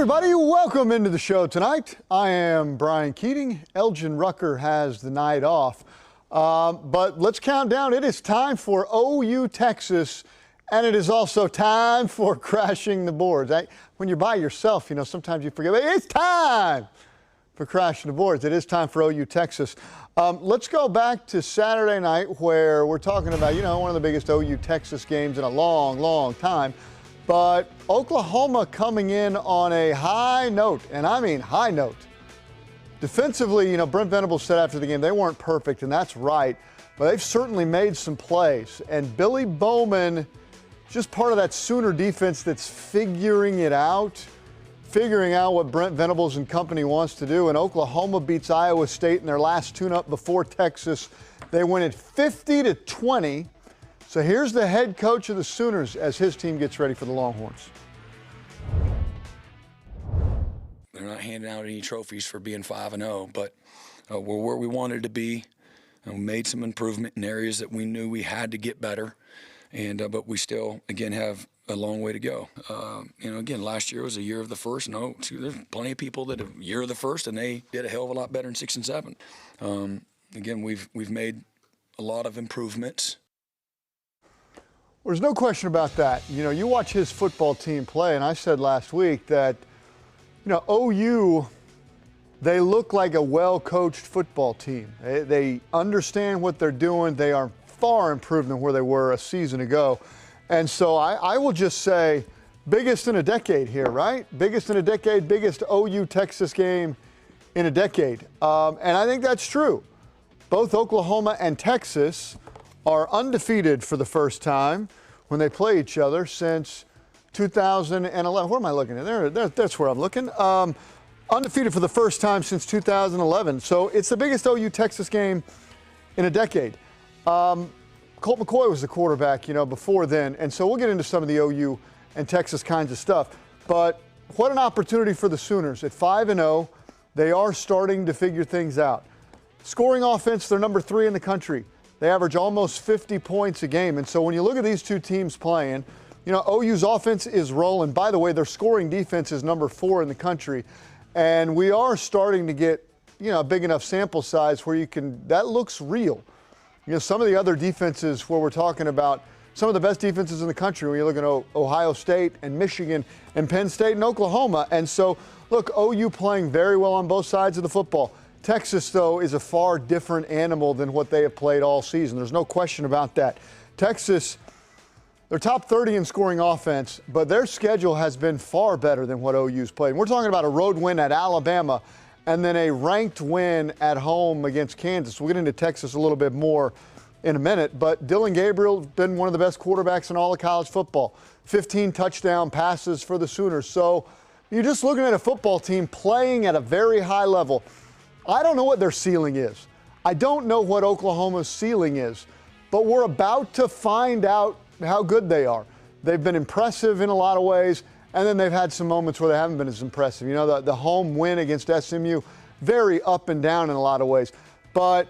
everybody, welcome into the show tonight. I am Brian Keating. Elgin Rucker has the night off. But let's count down. It is time for OU Texas, and it is also time for crashing the boards. When you're by yourself, sometimes you forget, but it's time for crashing the boards. It is time for OU Texas. Let's go back to Saturday night where we're talking about, one of the biggest OU Texas games in a long, long time. But Oklahoma coming in on a high note, and I mean high note. Defensively, Brent Venables said after the game they weren't perfect, and that's right. But they've certainly made some plays. And Billy Bowman, just part of that Sooner defense that's figuring out what Brent Venables and company wants to do. And Oklahoma beats Iowa State in their last tune-up before Texas. They win it 50-20. So here's the head coach of the Sooners as his team gets ready for the Longhorns. They're not handing out any trophies for being 5-0, but we're where we wanted to be. And we made some improvement in areas that we knew we had to get better, but we still, again, have a long way to go. Again, last year was a year of the first. There's plenty of people that have year of the first, and they did a hell of a lot better in 6 and 7. Again, we've made a lot of improvements. There's no question about that. You watch his football team play, and I said last week that, OU, they look like a well-coached football team. They understand what they're doing. They are far improved than where they were a season ago. And so I will just say, biggest in a decade here, right? Biggest in a decade, biggest OU Texas game in a decade. And I think that's true. Both Oklahoma and Texas are undefeated for the first time when they play each other since 2011. Where am I looking at? There, that's where I'm looking. Undefeated for the first time since 2011. So it's the biggest OU Texas game in a decade. Colt McCoy was the quarterback, before then. And so we'll get into some of the OU and Texas kinds of stuff. But what an opportunity for the Sooners. At 5-0, they are starting to figure things out. Scoring offense, they're number 3 in the country. They average almost 50 points a game. And so when you look at these two teams playing, OU's offense is rolling. By the way, their scoring defense is number 4 in the country. And we are starting to get, a big enough sample size where that looks real. Some of the other defenses where we're talking about some of the best defenses in the country, when you look at Ohio State and Michigan and Penn State and Oklahoma. And so, look, OU playing very well on both sides of the football. Texas, though, is a far different animal than what they have played all season. There's no question about that. Texas, they're top 30 in scoring offense, but their schedule has been far better than what OU's played. And we're talking about a road win at Alabama and then a ranked win at home against Kansas. We'll get into Texas a little bit more in a minute, but Dillon Gabriel has been one of the best quarterbacks in all of college football. 15 touchdown passes for the Sooners. So you're just looking at a football team playing at a very high level. I don't know what their ceiling is. I don't know what Oklahoma's ceiling is, but we're about to find out how good they are. They've been impressive in a lot of ways, and then they've had some moments where they haven't been as impressive. The home win against SMU, very up and down in a lot of ways. But,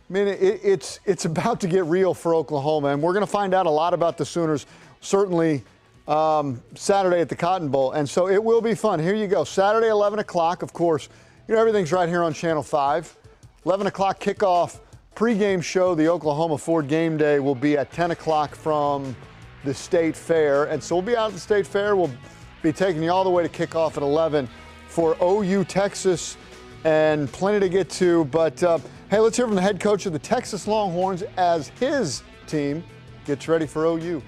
it's about to get real for Oklahoma, and we're going to find out a lot about the Sooners, certainly Saturday at the Cotton Bowl. And so it will be fun. Here you go. Saturday, 11 o'clock, of course. Everything's right here on Channel 5. 11 o'clock kickoff, pregame show. The Oklahoma Ford game day will be at 10 o'clock from the State Fair. And so we'll be out at the State Fair. We'll be taking you all the way to kickoff at 11 for OU Texas, and plenty to get to. But, hey, let's hear from the head coach of the Texas Longhorns as his team gets ready for OU.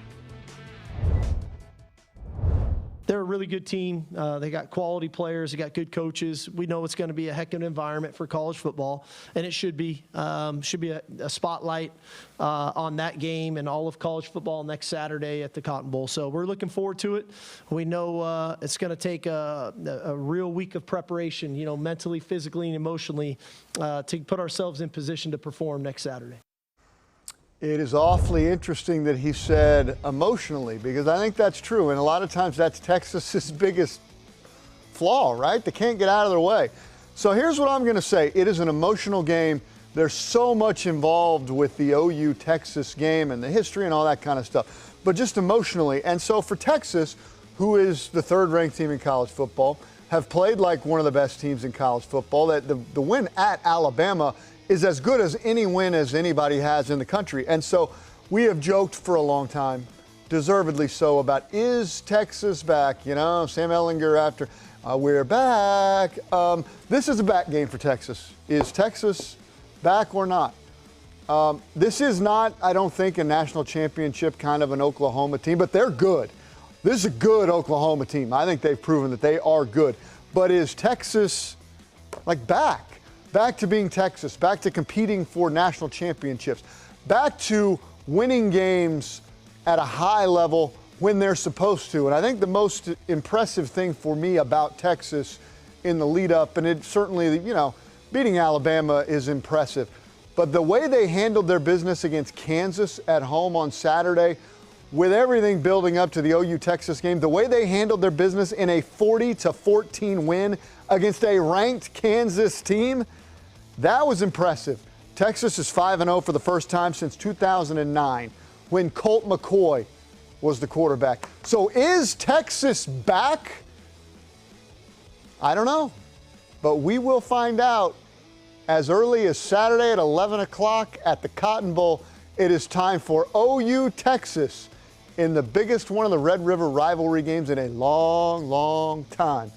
They're a really good team. They got quality players. They got good coaches. We know it's going to be a heck of an environment for college football, and it should be. Should be a spotlight on that game and all of college football next Saturday at the Cotton Bowl. So we're looking forward to it. We know it's going to take a real week of preparation, mentally, physically, and emotionally to put ourselves in position to perform next Saturday. It is awfully interesting that he said emotionally, because I think that's true. And a lot of times that's Texas's biggest flaw, right? They can't get out of their way. So here's what I'm going to say. It is an emotional game. There's so much involved with the OU Texas game and the history and all that kind of stuff, but just emotionally. And so for Texas, who is the third-ranked team in college football, have played like one of the best teams in college football. That the win at Alabama is as good as any win as anybody has in the country. And so we have joked for a long time, deservedly so, about is Texas back? You know, Sam Ehlinger after we're back. This is a back game for Texas. Is Texas back or not? This is not, I don't think, a national championship kind of an Oklahoma team, but they're good. This is a good Oklahoma team. I think they've proven that they are good. But is Texas like back to being Texas, back to competing for national championships, back to winning games at a high level when they're supposed to? And I think the most impressive thing for me about Texas in the lead up, and it certainly, you know, beating Alabama is impressive, but the way they handled their business against Kansas at home on Saturday, with everything building up to the OU Texas game, the way they handled their business in a 40-14 win against a ranked Kansas team, that was impressive. Texas is 5-0 for the first time since 2009 when Colt McCoy was the quarterback. So is Texas back? I don't know, but we will find out as early as Saturday at 11 o'clock at the Cotton Bowl. It is time for OU Texas in the biggest one of the Red River rivalry games in a long, long time.